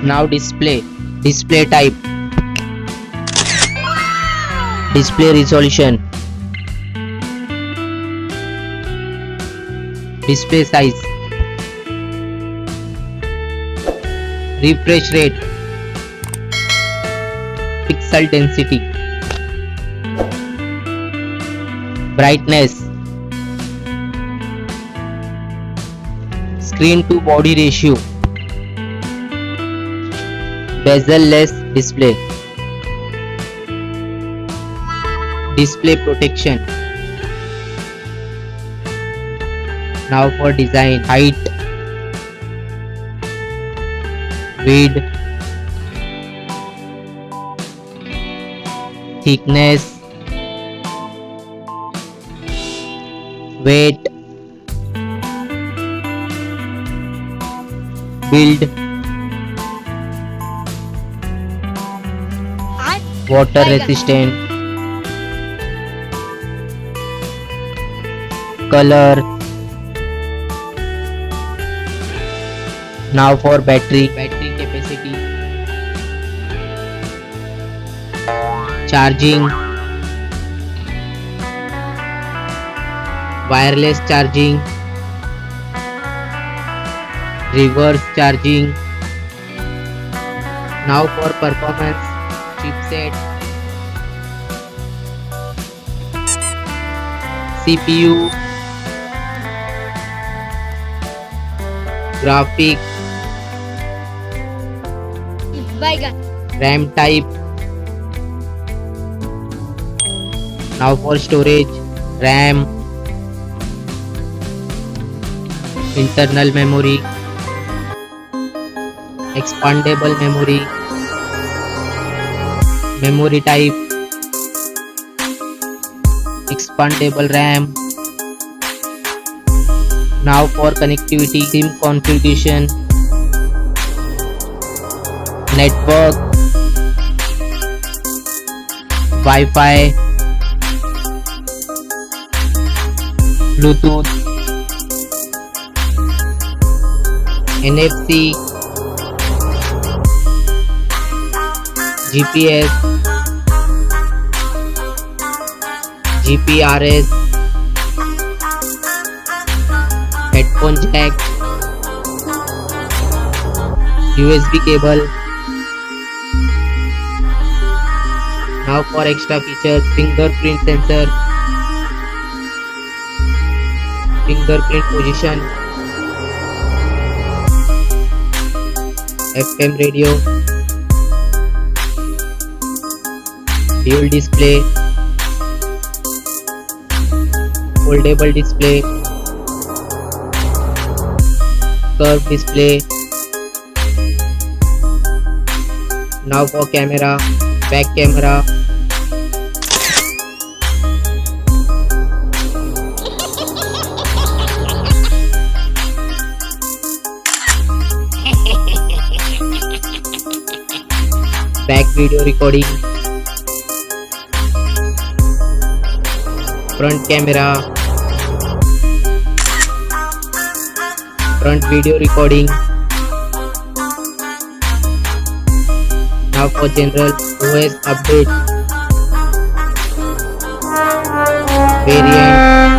Now display. Display type. Display resolution. Display size. Refresh rate. Pixel density. Brightness. Screen to body ratio. Bezel-less display. Display protection. Now for design. Height, width, thickness, weight, build, water resistant, color. Now for battery capacity, charging, wireless charging, reverse charging. Now for performance, chipset, CPU, graphic, RAM type. Now for storage, RAM, internal memory, expandable memory, memory type, expandable RAM. Now for connectivity, SIM configuration, network, Wi-Fi, Bluetooth, NFC, GPS, GPRS, headphone jack, USB cable. Now for extra features, fingerprint sensor, fingerprint position, FM radio, dual display, foldable display, curved display. Now for camera, back camera, back video recording, front camera, front video recording. Now for general OS update, variant,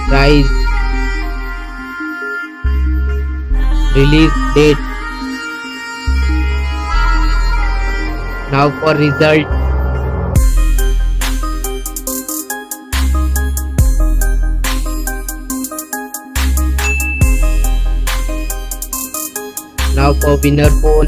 price, release date. Now for result, now for winner phone,